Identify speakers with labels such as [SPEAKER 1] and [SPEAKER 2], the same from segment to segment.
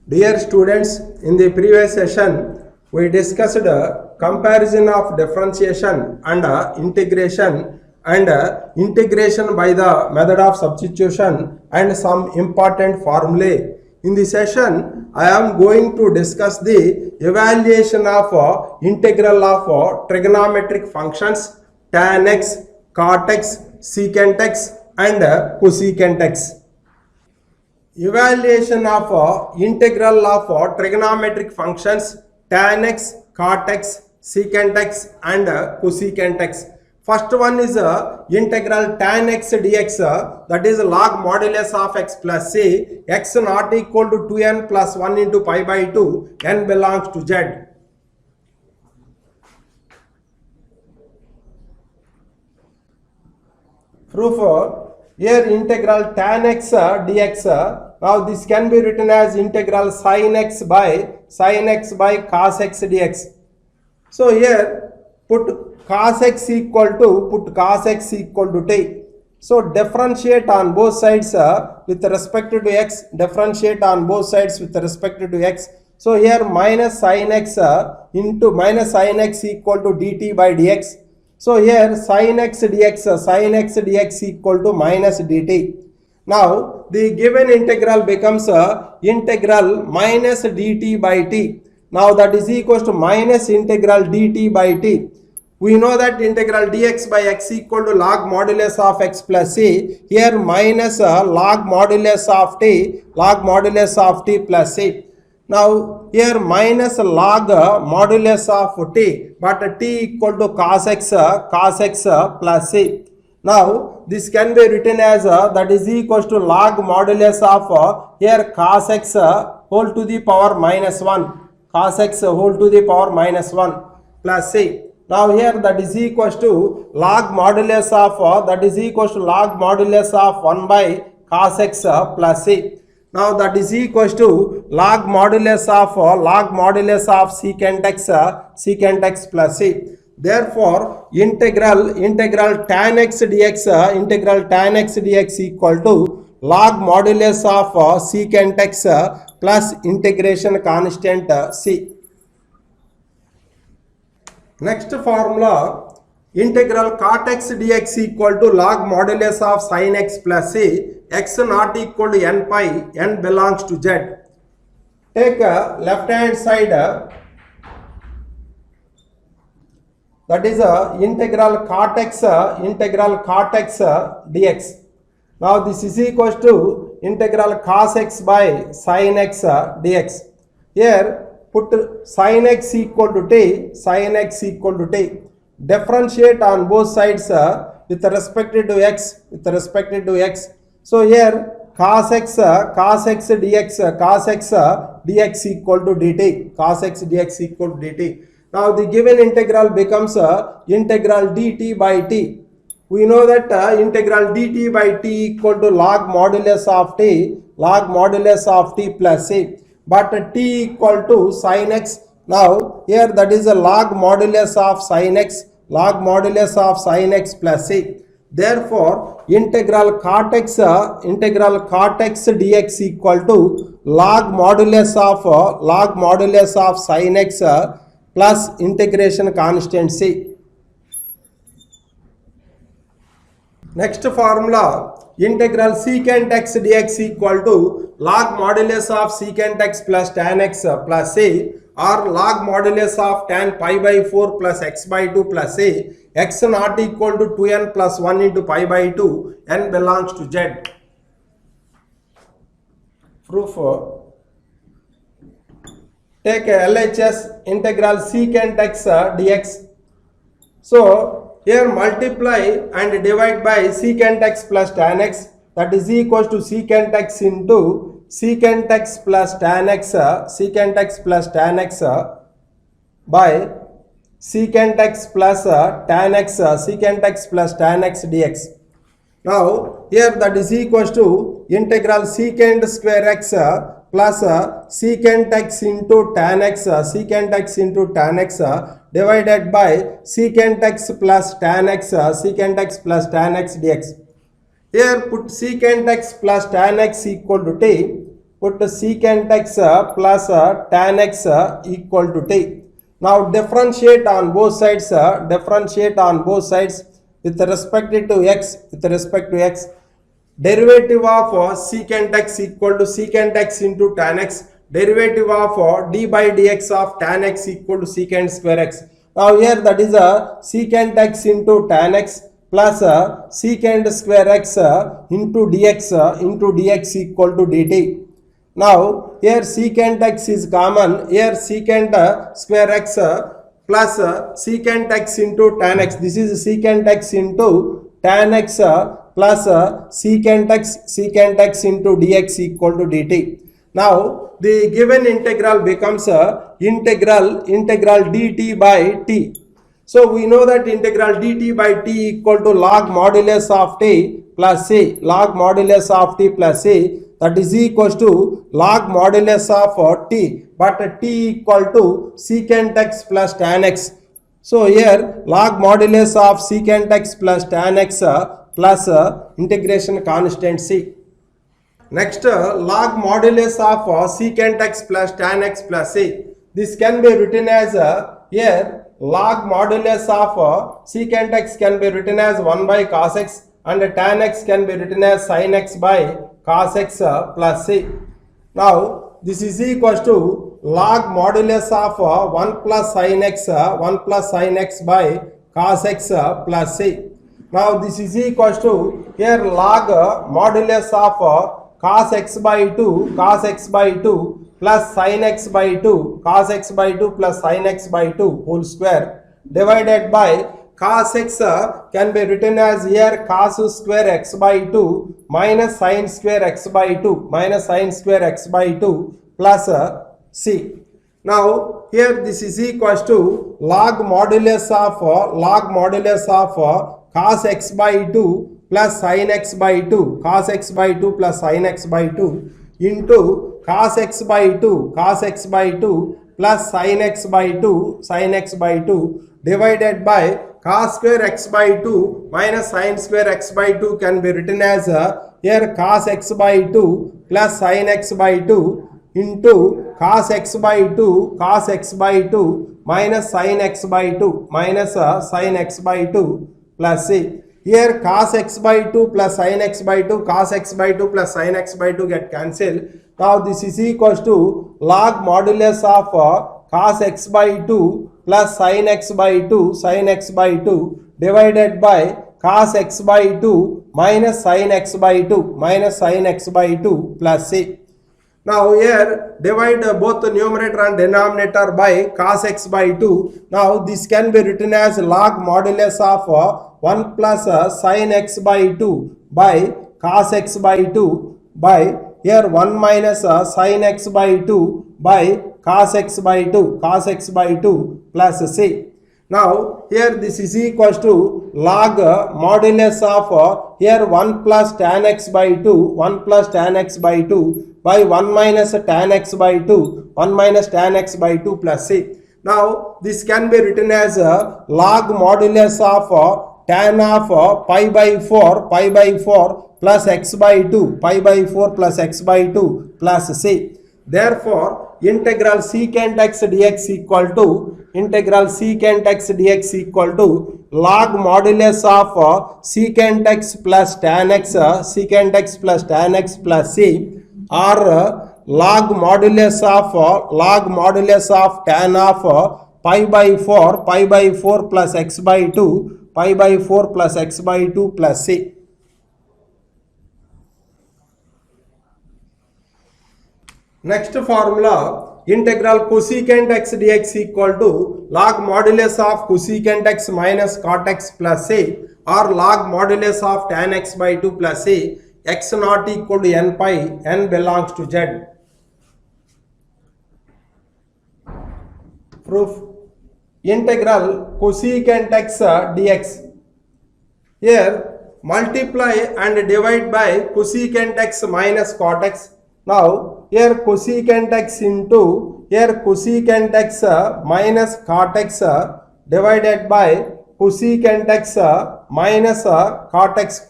[SPEAKER 1] Dear students, in the previous session, we discussed comparison of differentiation and integration and integration by the method of substitution and some important formulae. In this session, I am going to discuss the evaluation of integral of trigonometric functions tan x, cot x, secant x and cosecant x. Evaluation of integral of trigonometric functions tan x, cot x, secant x and cosecant x. First one is integral tan x dx, that is log modulus of x plus c, x not equal to 2n plus 1 into pi by 2, n belongs to z. Proof. Here integral tan x dx, now this can be written as integral sin x by cos x dx. So here put cos x equal to t. So differentiate on both sides with respect to x, differentiate on both sides with respect to x. So here minus sin x into minus sin x equal to dt by dx. So here sin x dx equal to minus dt. Now the given integral becomes integral minus dt by t. Now that is equals to minus integral dt by t. We know that integral dx by x equal to log modulus of x plus c. Here minus log modulus of t plus c. Now here minus log modulus of t, but t equal to cos x plus c. Now this can be written as that is equals to log modulus of here cos x whole to the power minus 1, cos x whole to the power minus 1 plus c. Now here that is equals to log modulus of 1 by cos x plus c. Now that is equals to log modulus of secant x plus c. Therefore integral tan x dx equal to log modulus of secant x plus integration constant c. Next formula, integral cot x dx equal to log modulus of sin x plus c, x not equal to n pi, n belongs to z. Take left hand side, that is integral cot x dx. Now this is equals to integral cos x by sin x dx. Here put sin x equal to t, differentiate on both sides with respect to x, So here cos x dx equal to dt, Now the given integral becomes integral dt by t. We know that integral dt by t equal to log modulus of t plus c. But t equal to sin x. Now here that is a log modulus of sin x plus c. Therefore integral cot x dx equal to log modulus of sin x plus integration constant c. Next formula, integral secant x dx equal to log modulus of secant x plus tan x plus c, or log modulus of tan pi by 4 plus x by 2 plus c, x not equal to 2n plus 1 into pi by 2, n belongs to z. Proof. Take LHS integral secant x dx. So here multiply and divide by secant x plus tan x, that is equals to secant x into secant x plus tan x by secant x plus tan x dx. Now here that is equals to integral secant square x plus secant x into tan x divided by secant x plus tan x dx. Here put secant x plus tan x equal to t, put secant x plus tan x equal to t. Now differentiate on both sides, with respect to x, derivative of secant x equal to secant x into tan x, derivative of d by dx of tan x equal to secant square x. Now here that is a secant x into tan x plus secant square x into dx equal to dt. Now here secant x is common, here secant square x plus secant x into tan x, this is secant x into tan x plus secant x into dx equal to dt. Now the given integral becomes integral dt by t. So we know that integral dt by t equal to log modulus of t plus c, log modulus of t plus c, that is equals to log modulus of t, but t equal to secant x plus tan x. So here log modulus of secant x plus tan x plus integration constant c. Next log modulus of secant x plus tan x plus c. This can be written as here log modulus of secant x can be written as 1 by cos x and tan x can be written as sin x by cos x plus c. Now this is equals to log modulus of 1 plus sin x by cos x plus c. Now this is equals to here log modulus of cos x by 2 plus sin x by 2 cos x by 2 plus sin x by 2 whole square divided by cos x can be written as here cos square x by 2 minus sin square x by 2 plus c. Now here this is equals to log modulus of cos x by 2 plus sin x by 2 plus sin x by 2 into cos x by 2 plus sin x by 2 divided by cos square x by 2 minus sin square x by 2 can be written as here cos x by 2 plus sin x by 2 into cos x by 2 minus sin x by 2 plus c. Here cos x by 2 plus sin x by 2 plus sin x by 2 get cancelled. Now this is equals to log modulus of cos x by 2 plus sin x by 2 divided by cos x by 2 minus sin x by 2 plus c. Now here divide both the numerator and denominator by cos x by 2. Now this can be written as log modulus of 1 plus sin x by 2 by cos x by 2 by here 1 minus sin x by 2 by cos x by 2 plus c. Now here this is equals to log modulus of here 1 plus tan x by 2 by 1 minus tan x by 2 plus c. Now this can be written as log modulus of tan of pi by 4 plus x by 2 plus x by 2 plus c. Therefore integral secant x dx equal to log modulus of secant x plus tan x plus c or log modulus of tan of pi by 4 plus x by 2 plus x by 2 plus c. Next formula, integral cosecant x dx equal to log modulus of cosecant x minus cot x plus c or log modulus of tan x by 2 plus c, x not equal to n pi, n belongs to z. Proof. Integral cosecant x dx. Here multiply and divide by cosecant x minus cot x. Now here cosecant x into here cosecant x minus cot x divided by cosecant x minus cot x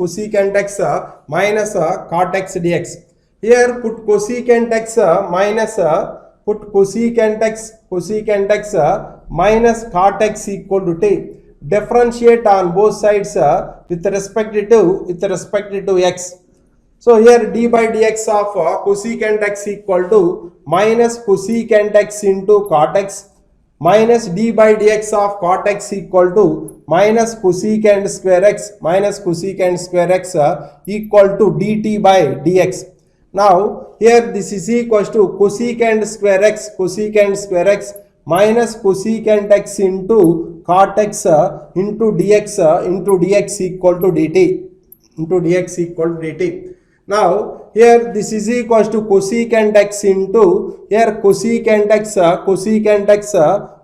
[SPEAKER 1] minus cot x dx. Here put cosecant x minus put cosecant x minus cot x equal to t. Differentiate on both sides with respect to x. So here d by dx of cosecant x equal to minus cosecant x into cot x minus d by dx of cot x equal to minus cosecant square x equal to dt by dx. Now here this is equals to cosecant square x minus cosecant x into cot x into dx equal to dt. Now here this is equals to cosecant x into here cosecant x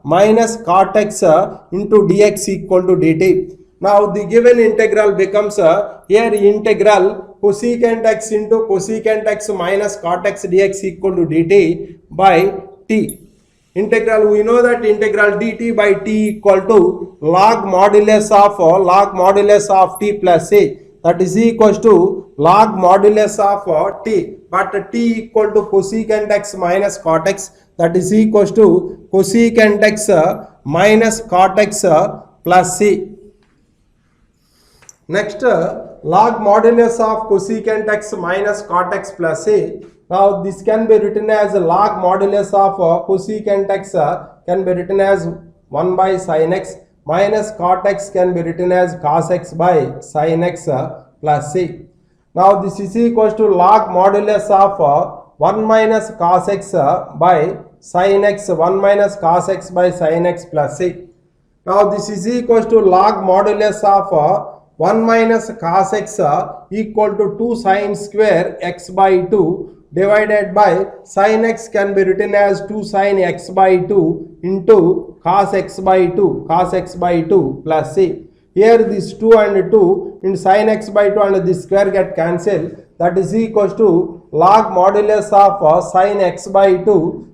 [SPEAKER 1] minus cot x into dx equal to dt. Now the given integral becomes here integral cosecant x into cosecant x minus cot x dx equal to dt by t. Integral, we know that integral dt by t equal to log modulus of t plus a, that is equals to log modulus of t, but t equal to cosecant x minus cot x, that is equals to cosecant x minus cot x plus c. Next, log modulus of cosecant x minus cot x plus a. Now this can be written as log modulus of cosecant x can be written as 1 by sin x minus cot x can be written as cos x by sin x plus c. Now this is equals to log modulus of 1 minus cos x by sin x, 1 minus cos x by sin x plus c. Now this is equals to log modulus of 1 minus cos x equal to 2 sin square x by 2 divided by sin x can be written as 2 sin x by 2 into cos x by 2 plus c. Here this 2 and 2 in sin x by 2 and this square get cancelled, that is equals to log modulus of sin x by 2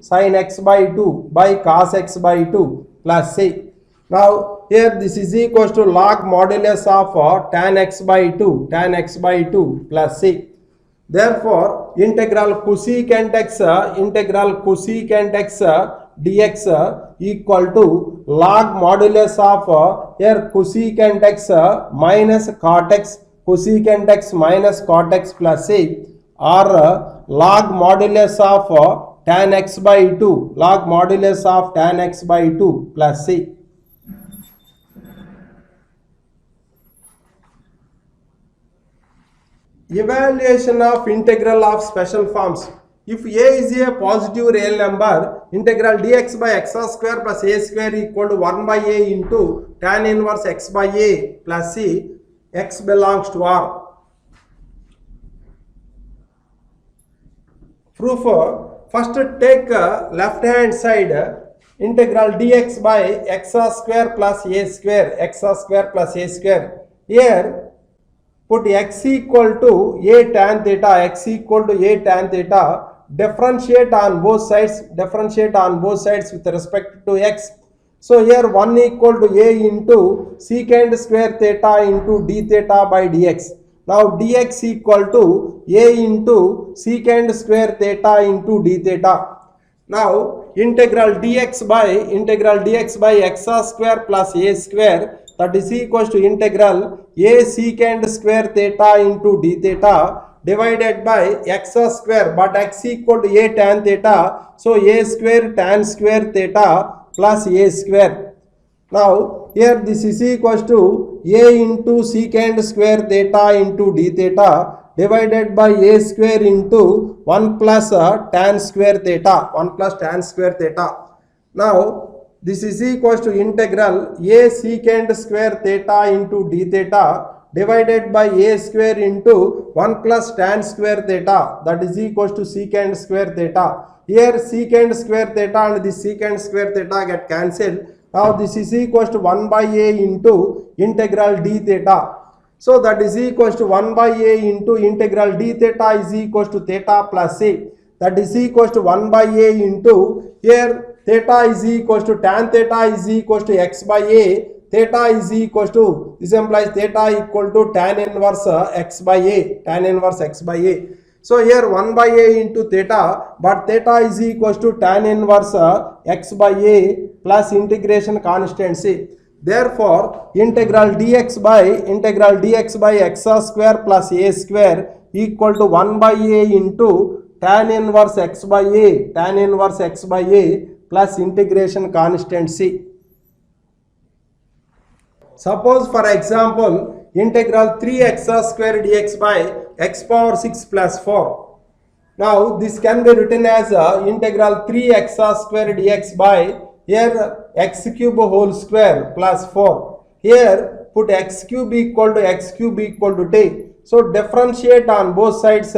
[SPEAKER 1] by cos x by 2 plus c. Now here this is equals to log modulus of tan x by 2 plus c. Therefore integral cosecant x dx equal to log modulus of here cosecant x minus cot x plus c, or log modulus of tan x by 2 plus c. Evaluation of integral of special forms. If a is a positive real number, integral dx by x square plus a square equal to 1 by a into tan inverse x by a plus c, x belongs to R. Proof. First take left hand side integral dx by x square plus a square. Here put x equal to a tan theta, differentiate on both sides with respect to x. So here 1 equal to a into secant square theta into d theta by dx. Now dx equal to a into secant square theta into d theta. Now integral dx by x square plus a square, that is equals to integral a secant square theta into d theta divided by x square, but x equal to a tan theta, so a square tan square theta plus a square. Now here this is equals to a into secant square theta into d theta divided by a square into 1 plus tan square theta, Now this is equals to integral a secant square theta into d theta divided by a square into 1 plus tan square theta, that is equals to secant square theta. Here secant square theta and this secant square theta get cancelled. Now this is equals to 1 by a into integral d theta. So that is equals to 1 by a into integral d theta is equals to theta plus a, that is equals to 1 by a into here theta is equals to tan theta is equals to x by a, theta is equals to, this implies theta equal to tan inverse x by a, So here 1 by a into theta, but theta is equals to tan inverse x by a plus integration constant c. Therefore, integral dx by x square plus a square equal to 1 by a into tan inverse x by a plus integration constant c. Suppose for example, integral 3x square dx by x power 6 plus 4. Now this can be written as integral 3x square dx by here x cube whole square plus 4. Here put x cube equal to t. So differentiate on both sides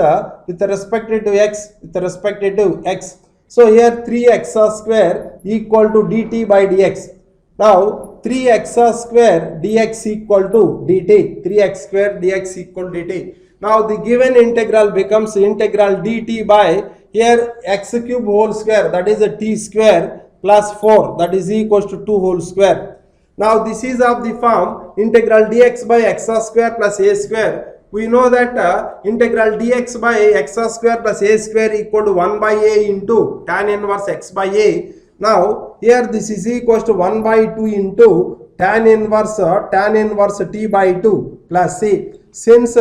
[SPEAKER 1] with respect to x. So here 3x square equal to dt by dx. Now 3x square dx equal to dt. 3x square dx equal to dt. Now the given integral becomes integral dt by here x cube whole square, that is a t square, plus 4, that is equals to 2 whole square. Now this is of the form integral dx by x square plus a square. We know that integral dx by x square plus a square equal to 1 by a into tan inverse x by a. Now here this is equals to 1 by 2 into tan inverse t by 2 plus c. Since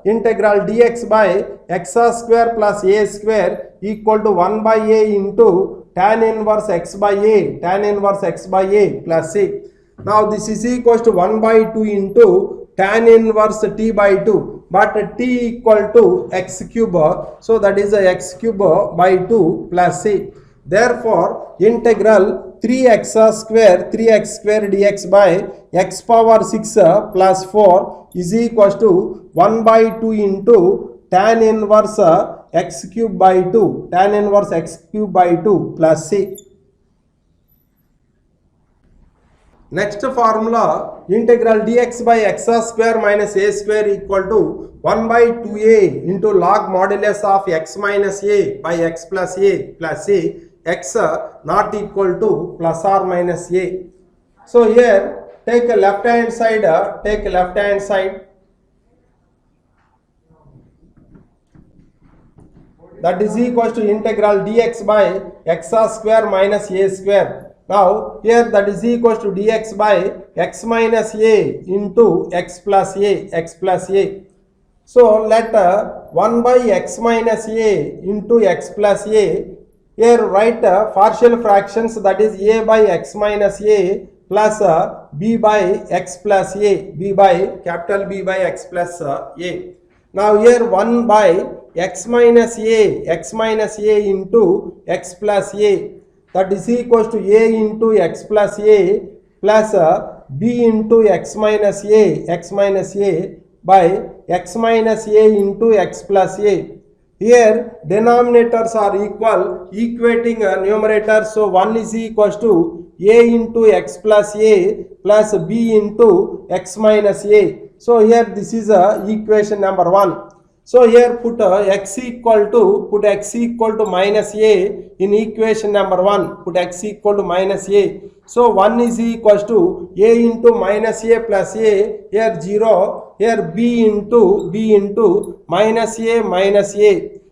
[SPEAKER 1] integral dx by x square plus a square equal to 1 by a into tan inverse x by a plus c. Now this is equals to 1 by 2 into tan inverse t by 2, but t equal to x cube, so that is a x cube by 2 plus c. Therefore integral 3x square dx by x power 6 plus 4 is equals to 1 by 2 into tan inverse x cube by 2 plus c. Next formula, integral dx by x square minus a square equal to 1 by 2a into log modulus of x minus a by x plus a plus c, x not equal to plus or minus a. So here take a left hand side, that is equals to integral dx by x square minus a square. Now here that is equals to dx by x minus a into x plus a. So let 1 by x minus a into x plus a. Here write partial fractions, that is a by x minus a plus b by x plus a, capital B by x plus a. Now here 1 by x minus a into x plus a, that is equals to a into x plus a plus b into x minus a by x minus a into x plus a. Here denominators are equal, equating numerators, so 1 is equals to a into x plus a plus b into x minus a. So here this is equation number 1. So here put x equal to minus a in equation number 1. Put x equal to minus a. So 1 is equals to a into minus a plus a. Here 0. Here b into minus a.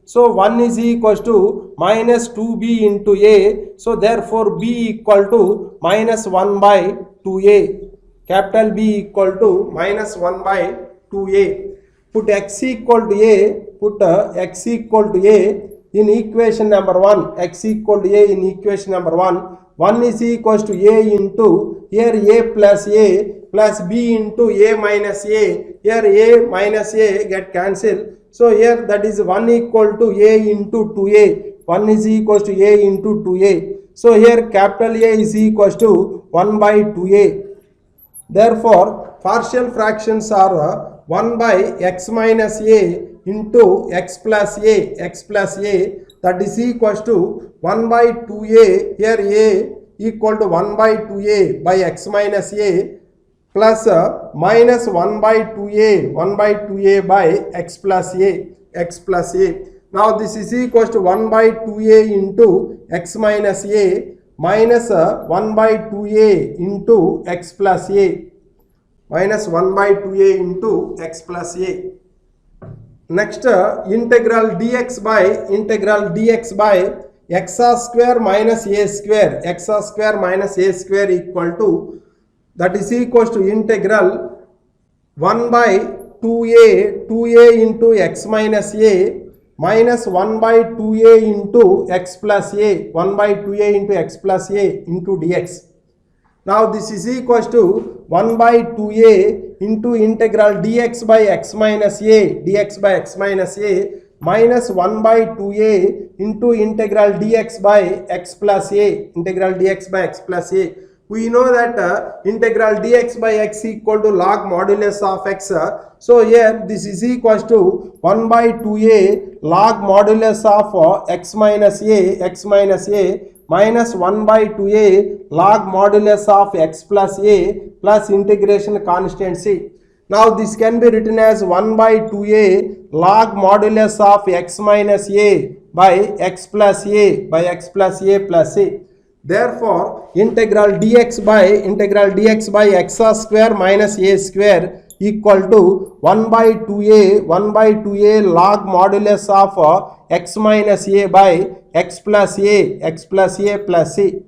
[SPEAKER 1] So 1 is equals to minus 2b into a. So therefore b equal to minus 1 by 2a. Capital B equal to minus 1 by 2a. Put x equal to a, x equal to a in equation number 1. X equal to a in equation number 1. 1 is equals to a into here a plus b into a minus a. Here a minus a get cancelled. So here that is 1 equal to a into 2a. 1 is equals to a into 2a. So here capital A is equals to 1 by 2a. Therefore partial fractions are 1 by x minus a into x plus a, that is equals to 1 by 2a. Here a equal to 1 by 2a by x minus a plus minus 1 by 2a by x plus a. Now this is equals to 1 by 2a into x minus a minus 1 by 2a into x plus a. Minus 1 by 2a into x plus a. next integral dx by x square minus a square, x square minus a square equal to, that is equals to integral 1 by 2a into x minus a minus 1 by 2a into x plus a, 1 by 2a into x plus a into dx. Now this is equals to 1 by 2a into integral dx by x minus a, dx by x minus a minus 1 by 2a into integral dx by x plus a, integral dx by x plus a. We know that integral dx by x equal to log modulus of x. So here this is equals to 1 by 2a log modulus of x minus a minus 1 by 2a log modulus of x plus a plus integration constant c. Now this can be written as 1 by 2a log modulus of x minus a by x plus a plus a. Therefore, integral dx by x square minus a square equal to 1 by 2a log modulus of x minus a by x plus a plus c.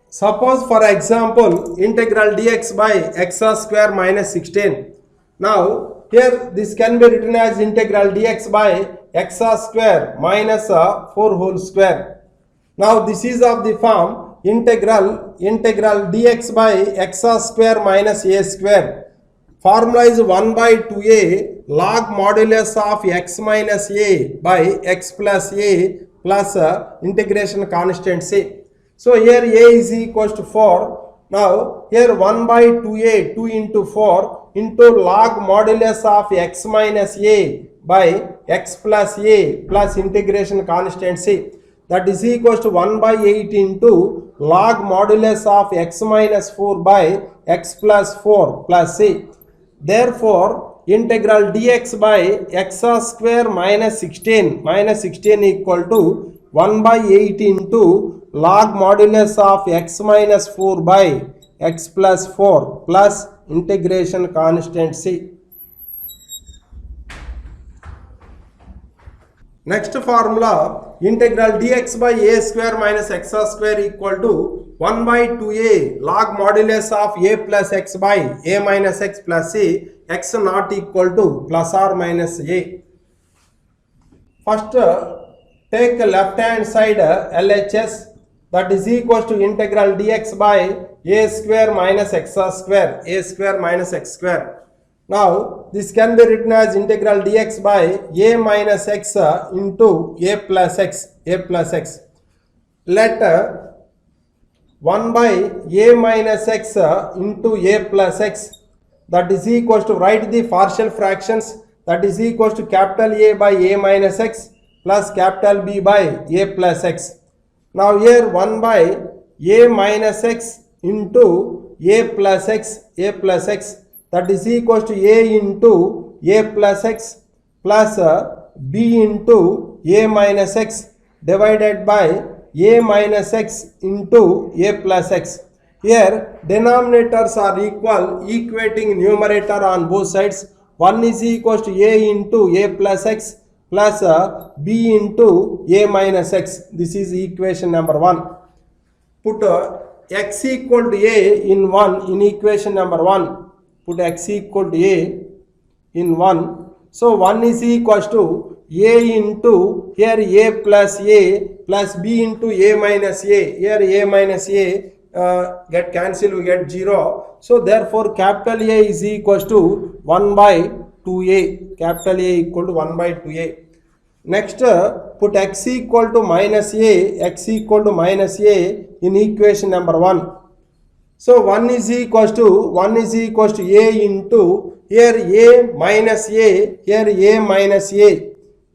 [SPEAKER 1] Suppose for example integral dx by x square minus 16. Now here this can be written as integral dx by x square minus 4 whole square. Now this is of the form integral dx by x square minus a square. Formula is 1 by 2a log modulus of x minus a by x plus a plus integration constant c. So here a is equals to 4. Now here 1 by 2a, 2 into 4 into log modulus of x minus a by x plus a plus integration constant c. That is equals to 1 by 8 into log modulus of x minus 4 by x plus 4 plus c. Therefore, integral dx by x square minus 16 equal to 1 by 8 into log modulus of x minus 4 by x plus 4 plus integration constant c. Next formula, integral dx by a square minus x square equal to 1 by 2a log modulus of a plus x by a minus x plus c, x not equal to plus or minus a. First take left hand side LHS, that is equals to integral dx by a square minus x square, a square minus x square. Now this can be written as integral dx by a minus x into a plus x. Let 1 by a minus x into a plus x, that is equals to, write the partial fractions, that is equals to capital A by a minus x plus capital B by a plus x. Now here 1 by a minus x into a plus x, that is equals to a into a plus x plus b into a minus x divided by a minus x into a plus x. Here denominators are equal, equating numerator on both sides. 1 is equals to a into a plus x plus b into a minus x. This is equation number 1. Put x equal to a in equation number 1. Put x equal to a in 1. So 1 is equals to a into, here a plus b into a minus a. Here a minus a get cancelled, we get 0. So therefore capital A is equals to 1 by 2a. Capital A equal to 1 by 2a. Next put x equal to minus a in equation number 1. So 1 is equals to a into, here a minus a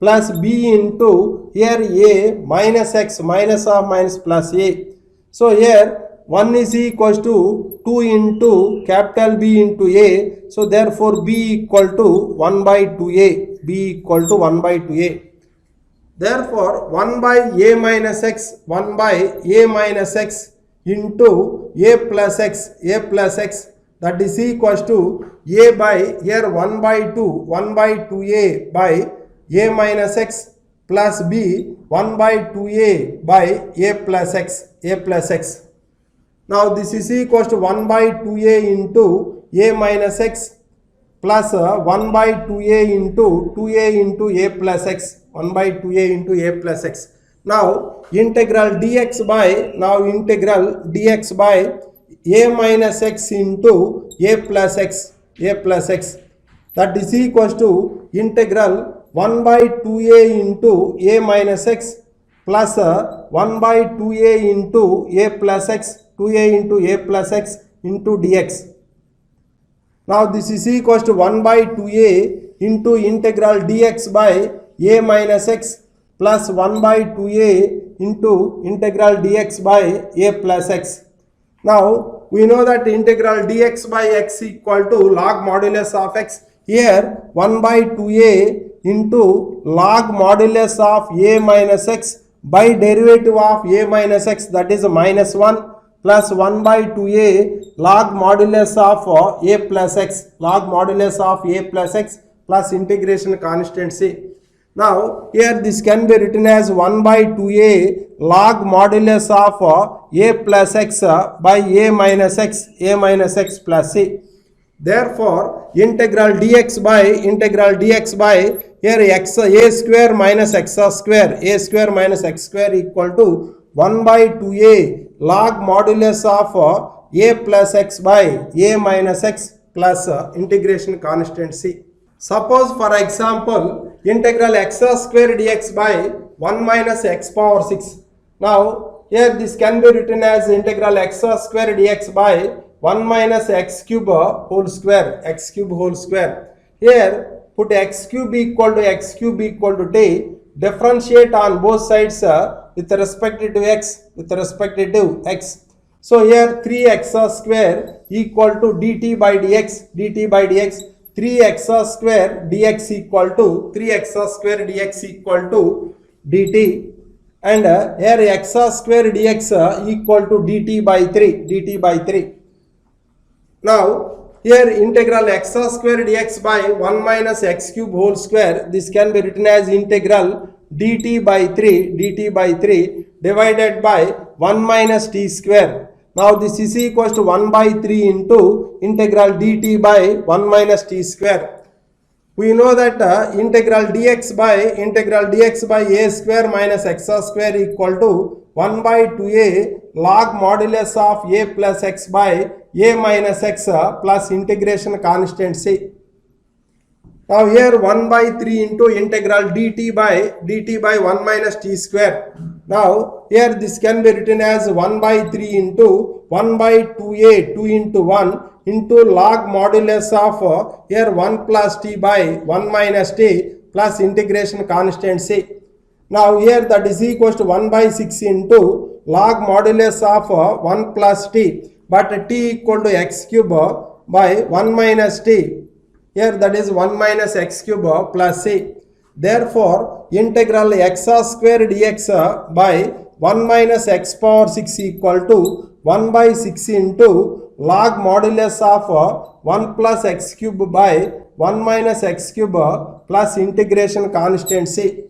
[SPEAKER 1] plus b into, here a minus x, minus of minus plus a. So here 1 is equals to 2 into capital B into a. So therefore b equal to 1 by 2a. B equal to 1 by 2a. Therefore 1 by a minus x into a plus x that is equals to a by here 1 by 2 2a by a minus x plus b 1 by 2a by a plus x. Now this is equals to 1 by 2a into a minus x plus 1 by 2a into a plus x, 1 by 2a into a plus x. Now integral dx by a minus x into a plus x, that is equals to integral 1 by 2a into a minus x plus 1 by 2a into a plus x, 2a into a plus x into dx. Now this is equals to 1 by 2a into integral dx by a minus x plus 1 by 2a into integral dx by a plus x. Now we know that integral dx by x equal to log modulus of x. Here 1 by 2a into log modulus of a minus x by derivative of a minus x, that is minus 1, plus 1 by 2a log modulus of a plus x, log modulus of a plus x plus integration constant c. Now here this can be written as 1 by 2a log modulus of a plus x by a minus x plus c. Therefore integral dx by here x a square minus x square, equal to 1 by 2a log modulus of a plus x by a minus x plus integration constant c. Suppose for example integral x square dx by 1 minus x power 6. Now here this can be written as integral x square dx by 1 minus x cube whole square, Here put x cube equal to t, differentiate on both sides with respect to x, So here 3x square equal to dt by dx, 3x square dx equal to dt, and here x square dx equal to dt by 3. Now here integral x square dx by 1 minus x cube whole square, this can be written as integral dt by 3 divided by 1 minus t square. Now this is equals to 1 by 3 into integral dt by 1 minus t square. We know that integral dx by a square minus x square equal to 1 by 2a log modulus of a plus x by a minus x plus integration constant c. Now here 1 by 3 into integral dt by 1 minus t square. Now here this can be written as 1 by 3 into 1 by 2a, 2 into 1 into log modulus of here 1 plus t by 1 minus t plus integration constant c. Now here that is equals to 1 by 6 into log modulus of 1 plus t, but t equal to x cube by 1 minus t. Here that is 1 minus x cube plus c. Therefore integral x square dx by 1 minus x power 6 equal to 1 by 6 into log modulus of 1 plus x cube by 1 minus x cube plus integration constant c.